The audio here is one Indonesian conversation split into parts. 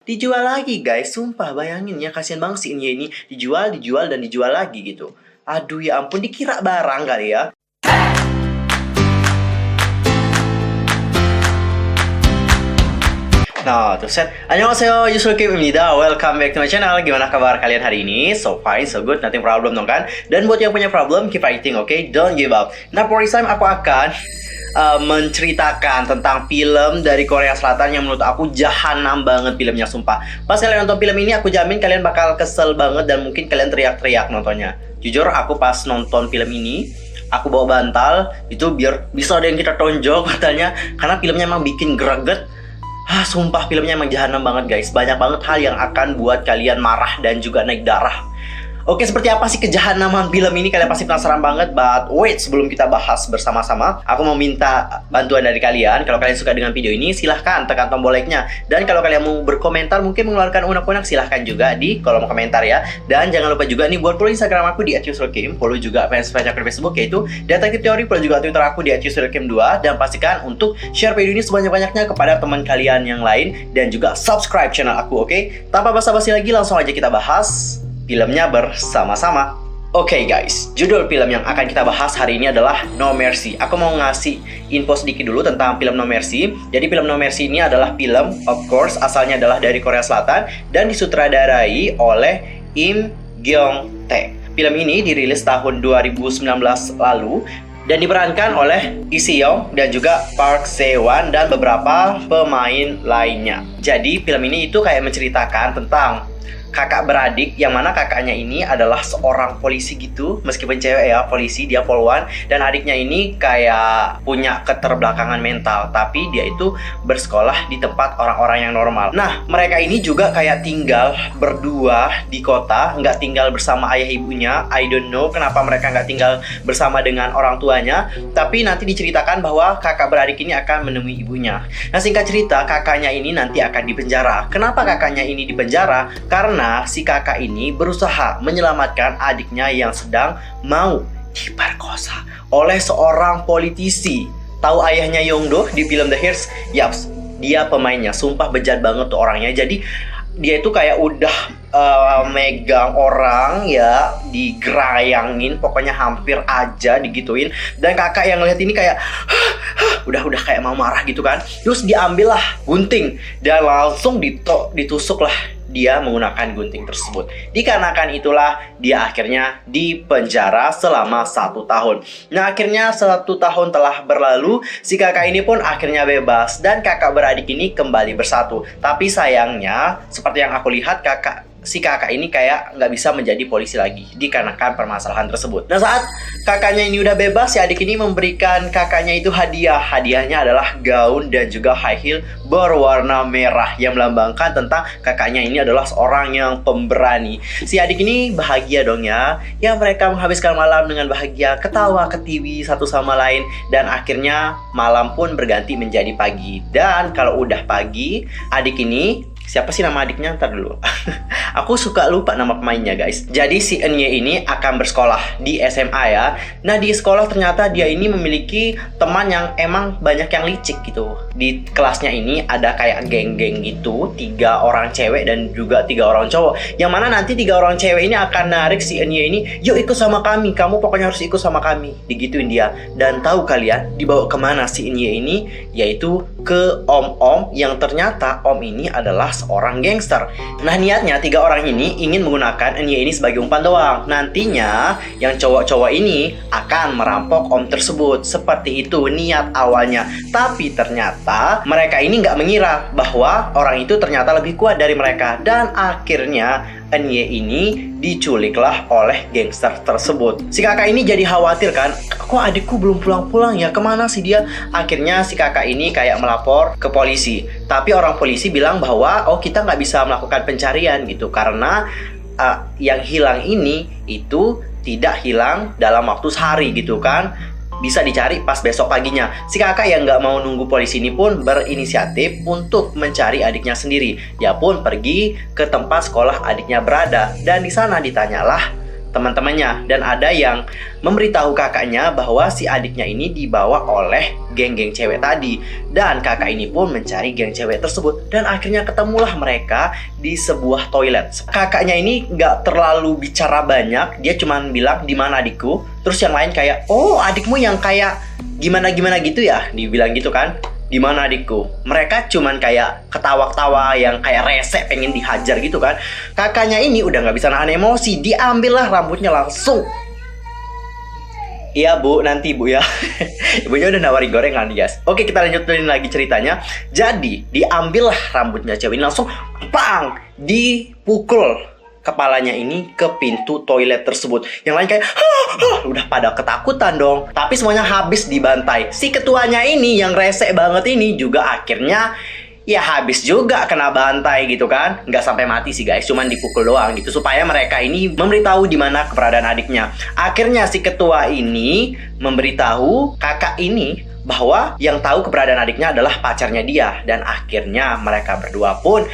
dijual lagi guys. Sumpah bayangin ya, kasihan banget si Inye ini. Dijual dan dijual lagi gitu. Aduh ya ampun, dikira barang kali ya. Nah, tuh set. Annyeonghaseyo, Yusuf Kim입니다. Welcome back to my channel. Gimana kabar kalian hari ini? So fine, so good, nothing problem dong kan? Dan buat yang punya problem, keep fighting, okay? Don't give up. Nah, for this time aku akan menceritakan tentang film dari Korea Selatan yang menurut aku jahanam banget filmnya, sumpah. Pas kalian nonton film ini, aku jamin kalian bakal kesel banget dan mungkin kalian teriak-teriak nontonnya. Jujur, aku pas nonton film ini, aku bawa bantal, itu biar bisa ada yang kita tonjok katanya. Karena filmnya emang bikin greget. Sumpah filmnya emang jahanam banget guys. Banyak banget hal yang akan buat kalian marah dan juga naik darah. Oke, seperti apa sih kejahanaman film ini? Kalian pasti penasaran banget. But wait, sebelum kita bahas bersama-sama, aku mau minta bantuan dari kalian. Kalau kalian suka dengan video ini, silahkan tekan tombol like-nya. Dan kalau kalian mau berkomentar, mungkin mengeluarkan unek-unek, silahkan juga di kolom komentar ya. Dan jangan lupa juga nih buat follow Instagram aku di @yusrilkim, follow juga fanspage aku di Facebook yaitu Detektif Teori, follow juga Twitter aku di @yusrilkim2, dan pastikan untuk share video ini sebanyak-banyaknya kepada teman kalian yang lain dan juga subscribe channel aku, oke? Tanpa basa-basi lagi, langsung aja kita bahas filmnya bersama-sama. Oke guys, judul film yang akan kita bahas hari ini adalah No Mercy. Aku mau ngasih info sedikit dulu tentang film No Mercy. Jadi film No Mercy ini adalah film, of course, asalnya adalah dari Korea Selatan dan disutradarai oleh Im Gyeong Tae. Film ini dirilis tahun 2019 lalu dan diperankan oleh Lee Si-young dan juga Park Se-won dan beberapa pemain lainnya. Jadi film ini itu kayak menceritakan tentang kakak beradik, yang mana kakaknya ini adalah seorang polisi gitu, meskipun cewek ya, polisi, dia polwan, dan adiknya ini kayak punya keterbelakangan mental, tapi dia itu bersekolah di tempat orang-orang yang normal. Nah, mereka ini juga kayak tinggal berdua di kota, nggak tinggal bersama ayah ibunya. I don't know kenapa mereka nggak tinggal bersama dengan orang tuanya, tapi nanti diceritakan bahwa kakak beradik ini akan menemui ibunya. Nah, singkat cerita, kakaknya ini nanti akan dipenjara. Kenapa kakaknya ini dipenjara? Karena si kakak ini berusaha menyelamatkan adiknya yang sedang mau diperkosa oleh seorang politisi. Tahu ayahnya Yongdo di film The Hears? Yaps, dia pemainnya. Sumpah bejat banget tuh orangnya. Jadi dia itu kayak udah megang orang ya, digerayangin, pokoknya hampir aja digituin. Dan kakak yang ngeliat ini kayak udah kayak mau marah gitu kan. Terus diambil lah gunting dan langsung ditusuk lah dia menggunakan gunting tersebut. Dikarenakan itulah dia akhirnya dipenjara selama 1 tahun. Nah, akhirnya 1 tahun telah berlalu, si kakak ini pun akhirnya bebas dan kakak beradik ini kembali bersatu. Tapi sayangnya, seperti yang aku lihat, si kakak ini kayak nggak bisa menjadi polisi lagi dikarenakan permasalahan tersebut. Nah, saat kakaknya ini udah bebas, si adik ini memberikan kakaknya itu hadiah. Hadiahnya adalah gaun dan juga high heel berwarna merah yang melambangkan tentang kakaknya ini adalah seorang yang pemberani. Si adik ini bahagia dong ya. Ya, mereka menghabiskan malam dengan bahagia, ketawa ke TV satu sama lain, dan akhirnya malam pun berganti menjadi pagi. Dan kalau udah pagi, adik ini, siapa sih nama adiknya? Ntar dulu. Aku suka lupa nama pemainnya guys. Jadi si Enye ini akan bersekolah di SMA ya. Nah, di sekolah ternyata dia ini memiliki teman yang emang banyak yang licik gitu. Di kelasnya ini ada kayak geng-geng gitu, 3 orang cewek dan juga 3 orang cowok. Yang mana nanti 3 orang cewek ini akan narik si Enye ini, yuk ikut sama kami, kamu pokoknya harus ikut sama kami. Digituin dia. Dan tahu kalian dibawa kemana si Enye ini? Yaitu ke om-om yang ternyata om ini adalah seorang gangster. Nah, niatnya 3 orang ini ingin menggunakan Enye ini sebagai umpan doang. Nantinya yang cowok-cowok ini akan merampok om tersebut. Seperti itu niat awalnya. Tapi ternyata mereka ini nggak mengira bahwa orang itu ternyata lebih kuat dari mereka. Dan akhirnya Enye ini diculiklah oleh gangster tersebut. Si kakak ini jadi khawatir kan, kok adikku belum pulang-pulang ya, kemana sih dia? Akhirnya si kakak ini kayak melapor ke polisi. Tapi orang polisi bilang bahwa kita nggak bisa melakukan pencarian gitu, karena yang hilang ini itu tidak hilang dalam waktu sehari gitu kan, bisa dicari pas besok paginya. Si kakak yang nggak mau nunggu polisi ini pun berinisiatif untuk mencari adiknya sendiri. Dia pun pergi ke tempat sekolah adiknya berada, dan di sana ditanyalah teman-temannya. Dan ada yang memberitahu kakaknya bahwa si adiknya ini dibawa oleh geng-geng cewek tadi. Dan kakak ini pun mencari geng cewek tersebut. Dan akhirnya ketemulah mereka di sebuah toilet. Kakaknya ini nggak terlalu bicara banyak. Dia cuma bilang, "Di mana adikku?" Terus yang lain kayak, "Oh, adikmu yang kayak gimana-gimana gitu ya?" Dibilang gitu kan. "Di mana adikku?" Mereka cuman kayak ketawa-ketawa yang kayak rese pengen dihajar gitu kan. Kakaknya ini udah nggak bisa nahan emosi, diambillah rambutnya langsung. "Iya bu, nanti bu ya." Ibunya udah nawarin gorengan guys. Oke, kita lanjutin lagi ceritanya. Jadi diambillah rambutnya cewek ini langsung, pang, dipukul kepalanya ini ke pintu toilet tersebut. Yang lain kayak udah pada ketakutan dong. Tapi semuanya habis dibantai. Si ketuanya ini yang rese banget ini juga akhirnya ya habis juga kena bantai gitu kan. Nggak sampai mati sih guys, cuman dipukul doang gitu supaya mereka ini memberitahu di mana keberadaan adiknya. Akhirnya si ketua ini memberitahu kakak ini bahwa yang tahu keberadaan adiknya adalah pacarnya dia. Dan akhirnya mereka berdua pun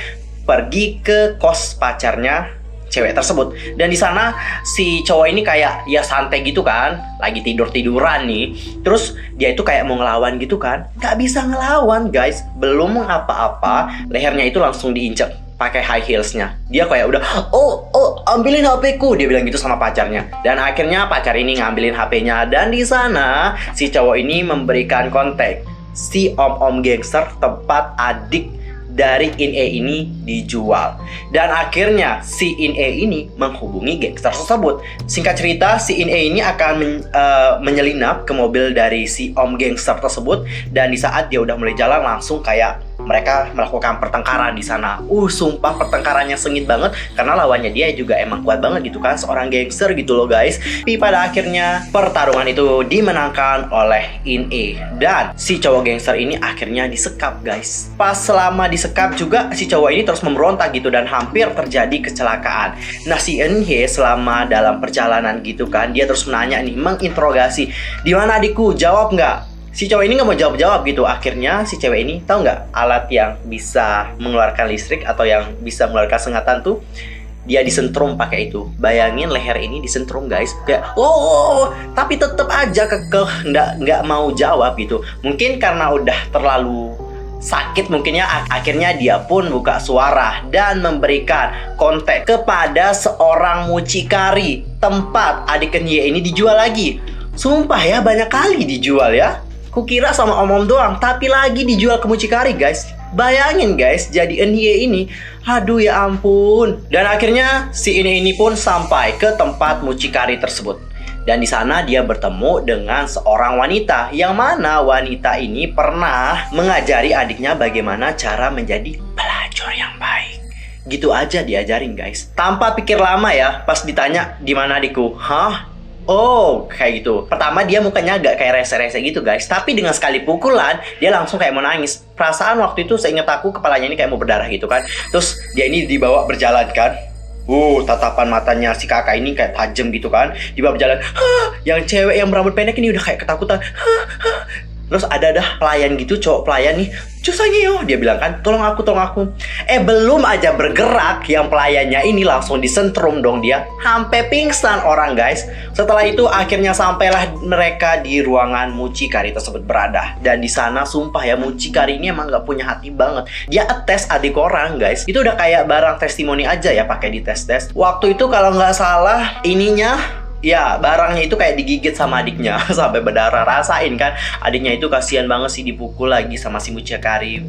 pergi ke kos pacarnya cewek tersebut. Dan di sana si cowok ini kayak ya santai gitu kan, lagi tidur-tiduran nih. Terus dia itu kayak mau ngelawan gitu kan, nggak bisa ngelawan guys. Belum apa-apa, lehernya itu langsung diinjek pakai high heelsnya. Dia kayak udah, oh ambilin HP ku, dia bilang gitu sama pacarnya. Dan akhirnya pacar ini ngambilin HP-nya. Dan di sana si cowok ini memberikan kontak si om-om gangster tempat adik dari In-E ini dijual. Dan akhirnya si In-E ini menghubungi gangster tersebut. Singkat cerita, si In-E ini akan menyelinap ke mobil dari si om gangster tersebut. Dan di saat dia udah mulai jalan, langsung kayak mereka melakukan pertengkaran di sana. Sumpah pertengkarannya sengit banget karena lawannya dia juga emang kuat banget gitu kan, seorang gangster gitu loh guys. Tapi pada akhirnya pertarungan itu dimenangkan oleh In-E dan si cowok gangster ini akhirnya disekap guys. Pas selama disekap juga si cowok ini terus memberontak gitu dan hampir terjadi kecelakaan. Nah si In-E selama dalam perjalanan gitu kan, dia terus menanya nih, menginterogasi, "Di mana adikku? Jawab nggak?" Si cowok ini nggak mau jawab-jawab gitu. Akhirnya si cewek ini tahu nggak alat yang bisa mengeluarkan listrik atau yang bisa mengeluarkan sengatan tuh? Dia disentrum pakai itu. Bayangin leher ini disentrum guys. Kayak tapi tetap aja kekeh nggak mau jawab gitu. Mungkin karena udah terlalu sakit mungkinnya, akhirnya dia pun buka suara dan memberikan kontak kepada seorang mucikari tempat adik Nye ini dijual lagi. Sumpah ya, banyak kali dijual ya. Kukira sama om-om doang, tapi lagi dijual ke mucikari guys. Bayangin guys, jadi Nye ini, aduh ya ampun. Dan akhirnya si ini pun sampai ke tempat mucikari tersebut. Dan di sana dia bertemu dengan seorang wanita, yang mana wanita ini pernah mengajari adiknya bagaimana cara menjadi pelacur yang baik. Gitu aja diajarin guys. Tanpa pikir lama ya, pas ditanya, "Di mana adikku?" "Hah? Oh," kayak gitu. Pertama dia mukanya agak kayak rese-rese gitu guys. Tapi dengan sekali pukulan, dia langsung kayak mau nangis. Perasaan waktu itu seingat aku kepalanya ini kayak mau berdarah gitu kan. Terus dia ini dibawa berjalan kan. Tatapan matanya si kakak ini kayak tajam gitu kan. Dibawa berjalan. Yang cewek yang berambut pendek ini udah kayak ketakutan. Terus ada pelayan gitu, cowok pelayan nih, "Cusangyo," dia bilang kan, tolong aku. Belum aja bergerak, yang pelayannya ini langsung disentrum dong dia. Sampai pingsan orang guys. Setelah itu akhirnya sampailah mereka di ruangan mucikari tersebut berada. Dan di sana sumpah ya, mucikari ini emang gak punya hati banget. Dia attes adik orang guys. Itu udah kayak barang testimoni aja ya, pakai di tes. Waktu itu kalau nggak salah ininya, ya barangnya itu kayak digigit sama adiknya sampai berdarah. Rasain kan, adiknya itu kasihan banget sih dipukul lagi sama si mucikari.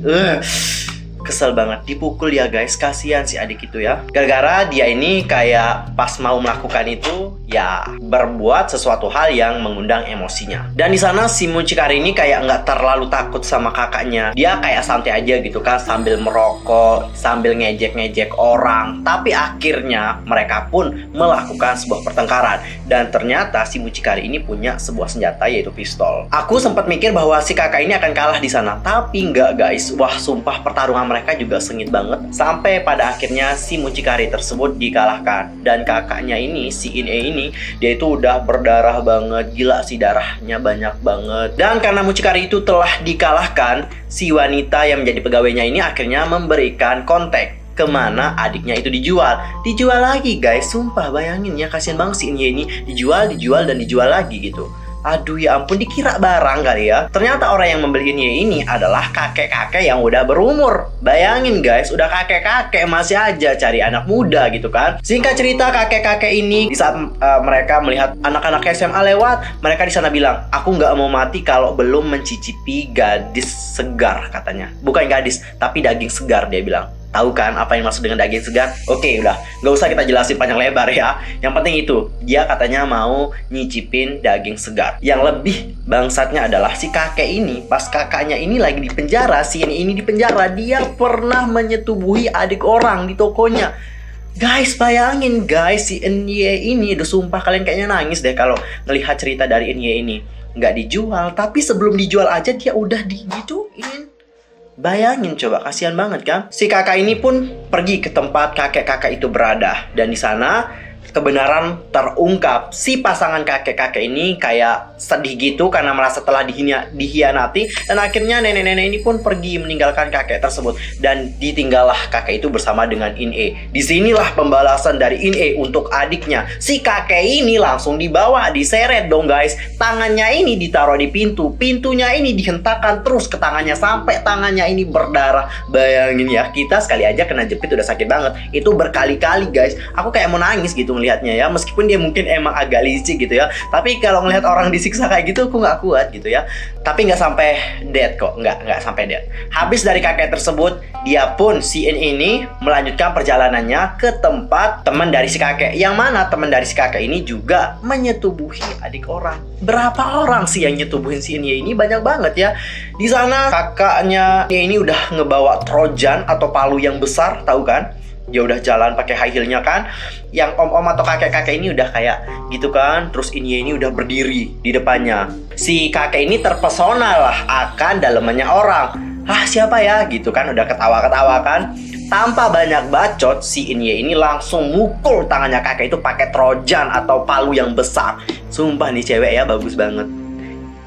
Kesel banget dipukul ya guys, kasihan si adik itu ya. Gara-gara dia ini kayak pas mau melakukan itu ya berbuat sesuatu hal yang mengundang emosinya. Dan di sana si mucikari ini kayak nggak terlalu takut sama kakaknya. Dia kayak santai aja gitu kan, sambil merokok, sambil ngejek-ngejek orang. Tapi akhirnya mereka pun melakukan sebuah pertengkaran. Dan ternyata si mucikari ini punya sebuah senjata, yaitu pistol. Aku sempat mikir bahwa si kakak ini akan kalah di sana, tapi nggak guys. Wah sumpah pertarungan mereka juga sengit banget. Sampai pada akhirnya si mucikari tersebut dikalahkan. Dan kakaknya ini, si In-E ini, dia itu udah berdarah banget. Gila sih, darahnya banyak banget. Dan karena mucikari itu telah dikalahkan, si wanita yang menjadi pegawainya ini akhirnya memberikan kontak kemana adiknya itu dijual. Dijual lagi guys, sumpah bayangin ya, kasihan banget si Inye ini. Dijual dan dijual lagi gitu. Aduh ya ampun, dikira barang kali ya. Ternyata orang yang membeli ini adalah kakek-kakek yang udah berumur. Bayangin guys, udah kakek-kakek masih aja cari anak muda gitu kan. Singkat cerita, kakek-kakek ini di saat mereka melihat anak-anak SMA lewat, mereka di sana bilang, aku nggak mau mati kalau belum mencicipi gadis segar katanya. Bukan gadis, tapi daging segar dia bilang. Tahu kan apa yang maksud dengan daging segar? Oke, udah. Nggak usah kita jelasin panjang lebar ya. Yang penting itu, dia katanya mau nyicipin daging segar. Yang lebih bangsatnya adalah si kakek ini, pas kakaknya ini lagi di penjara, si ini di penjara, dia pernah menyetubuhi adik orang di tokonya. Guys, bayangin guys, si Enye ini, udah sumpah kalian kayaknya nangis deh kalau ngelihat cerita dari Enye ini. Nggak dijual, tapi sebelum dijual aja dia udah digituin. Bayangin coba, kasihan banget kan? Si kakak ini pun pergi ke tempat kakek-kakek itu berada. Dan di sana kebenaran terungkap. Si pasangan kakek-kakek ini kayak sedih gitu karena merasa telah dihianati. Dan akhirnya nenek-nenek ini pun pergi meninggalkan kakek tersebut. Dan ditinggallah kakek itu bersama dengan In-e. Disinilah pembalasan dari In-e untuk adiknya. Si kakek ini langsung dibawa, diseret dong guys. Tangannya ini ditaruh di pintu. Pintunya ini dihentakkan terus ke tangannya sampai tangannya ini berdarah. Bayangin ya, kita sekali aja kena jepit udah sakit banget. Itu berkali-kali guys. Aku kayak mau nangis gitu lihatnya ya, meskipun dia mungkin emang agak licik gitu ya, tapi kalau ngelihat orang disiksa kayak gitu aku nggak kuat gitu ya. Tapi nggak sampai dead kok, nggak sampai dead. Habis dari kakek tersebut, dia pun si In ini melanjutkan perjalanannya ke tempat teman dari si kakek, yang mana teman dari si kakek ini juga menyetubuhi adik orang. Berapa orang sih yang nyetubuhin si In ini? Banyak banget ya. Di sana kakaknya ini udah ngebawa trojan atau palu yang besar, tahu kan? Dia udah jalan pakai high heel-nya kan. Yang om-om atau kakek-kakek ini udah kayak gitu kan. Terus ini udah berdiri di depannya. Si kakek ini terpesona lah akan dalemannya orang. Ah siapa ya gitu kan, udah ketawa-ketawa kan. Tanpa banyak bacot, si Inye ini langsung mukul tangannya kakek itu pakai trojan atau palu yang besar. Sumpah nih cewek ya, bagus banget.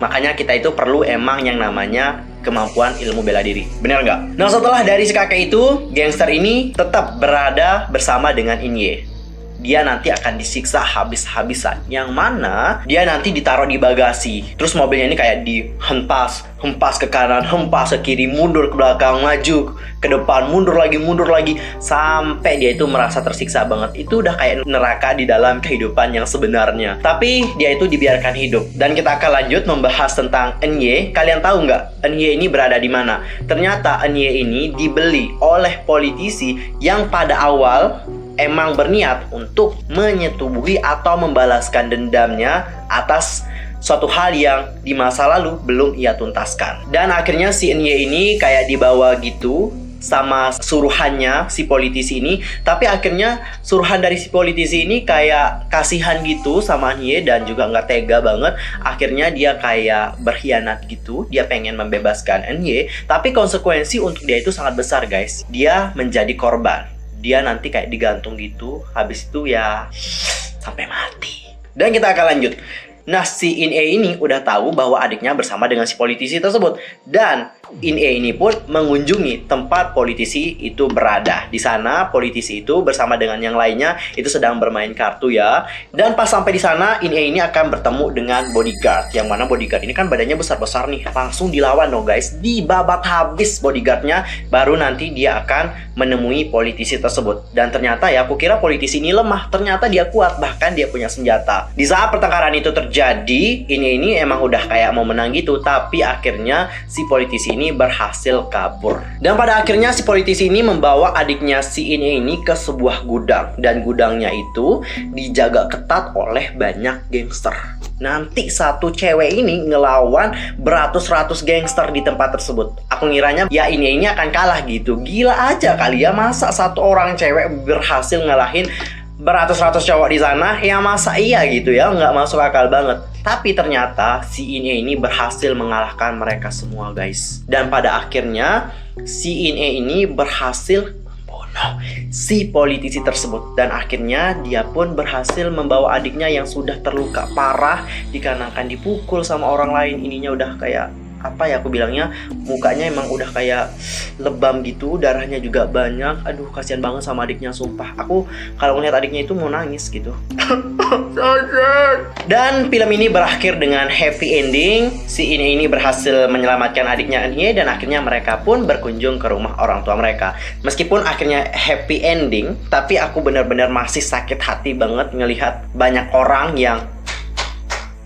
Makanya kita itu perlu emang yang namanya kemampuan ilmu bela diri. Bener nggak? Nah setelah dari si kakek itu, gangster ini tetap berada bersama dengan Inye. Dia nanti akan disiksa habis-habisan. Yang mana dia nanti ditaruh di bagasi. Terus mobilnya ini kayak dihempas ke kanan, hempas ke kiri, mundur ke belakang, maju ke depan, mundur lagi, sampai dia itu merasa tersiksa banget. Itu udah kayak neraka di dalam kehidupan yang sebenarnya. Tapi dia itu dibiarkan hidup. Dan kita akan lanjut membahas tentang Enye. Kalian tahu nggak Enye ini berada di mana? Ternyata Enye ini dibeli oleh politisi yang pada awal emang berniat untuk menyetubuhi atau membalaskan dendamnya atas suatu hal yang di masa lalu belum ia tuntaskan. Dan akhirnya si Enye ini kayak dibawa gitu sama suruhannya si politisi ini. Tapi akhirnya suruhan dari si politisi ini kayak kasihan gitu sama Enye dan juga nggak tega banget. Akhirnya dia kayak berkhianat gitu. Dia pengen membebaskan Enye, tapi konsekuensi untuk dia itu sangat besar guys. Dia menjadi korban. Dia nanti kayak digantung gitu. Habis itu ya sampai mati. Dan kita akan lanjut. Nah si In-e ini udah tahu bahwa adiknya bersama dengan si politisi tersebut. Dan In-e ini pun mengunjungi tempat politisi itu berada. Di sana politisi itu bersama dengan yang lainnya itu sedang bermain kartu ya. Dan pas sampai di sana In-e ini akan bertemu dengan bodyguard. Yang mana bodyguard ini kan badannya besar-besar nih. Langsung dilawan dong guys. Dibabat habis bodyguardnya. Baru nanti dia akan menemui politisi tersebut. Dan ternyata ya aku kira politisi ini lemah. Ternyata dia kuat. Bahkan dia punya senjata. Di saat pertengkaran itu terjadi, ini emang udah kayak mau menang gitu. Tapi akhirnya si politisi ini berhasil kabur. Dan pada akhirnya si politisi ini membawa adiknya si ini ke sebuah gudang. Dan gudangnya itu dijaga ketat oleh banyak gangster. Nanti satu cewek ini ngelawan beratus-ratus gangster di tempat tersebut. Aku ngiranya ya ini akan kalah gitu. Gila aja kali ya, masa satu orang cewek berhasil ngalahin beratus-ratus cowok di sana? Ya masa iya gitu ya, nggak masuk akal banget. Tapi ternyata si ini berhasil mengalahkan mereka semua guys. Dan pada akhirnya si ini berhasil membunuh si politisi tersebut. Dan akhirnya dia pun berhasil membawa adiknya yang sudah terluka parah dikarenakan dipukul sama orang lain. Ininya udah kayak apa ya aku bilangnya, mukanya emang udah kayak lebam gitu, darahnya juga banyak. Aduh, kasihan banget sama adiknya, sumpah. Aku kalau ngeliat adiknya itu mau nangis gitu. Dan film ini berakhir dengan happy ending. Si ini berhasil menyelamatkan adiknya Anye, dan akhirnya mereka pun berkunjung ke rumah orang tua mereka. Meskipun akhirnya happy ending, tapi aku benar-benar masih sakit hati banget ngelihat banyak orang yang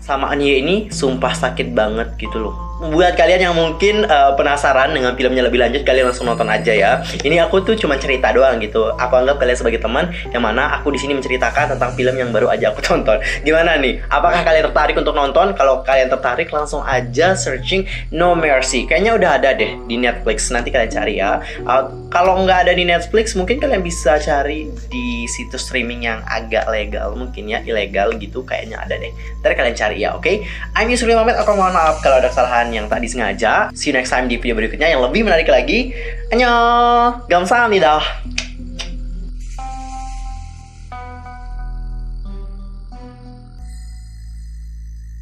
sama Anye ini, sumpah sakit banget gitu loh. Buat kalian yang mungkin penasaran dengan filmnya lebih lanjut, kalian langsung nonton aja ya. Ini aku tuh cuma cerita doang gitu. Aku anggap kalian sebagai teman, yang mana aku di sini menceritakan tentang film yang baru aja aku tonton. Gimana nih? Apakah kalian tertarik untuk nonton? Kalau kalian tertarik, langsung aja searching No Mercy. Kayaknya udah ada deh di Netflix. Nanti kalian cari ya. Kalau nggak ada di Netflix, mungkin kalian bisa cari di situs streaming yang agak legal, mungkin ya, ilegal gitu. Kayaknya ada deh. Ntar kalian cari ya, oke? I'm Yusuf Mamet. Aku mohon maaf kalau ada kesalahan yang tak disengaja. See you next time di video berikutnya yang lebih menarik lagi. Annyeong! Gamsahamnida.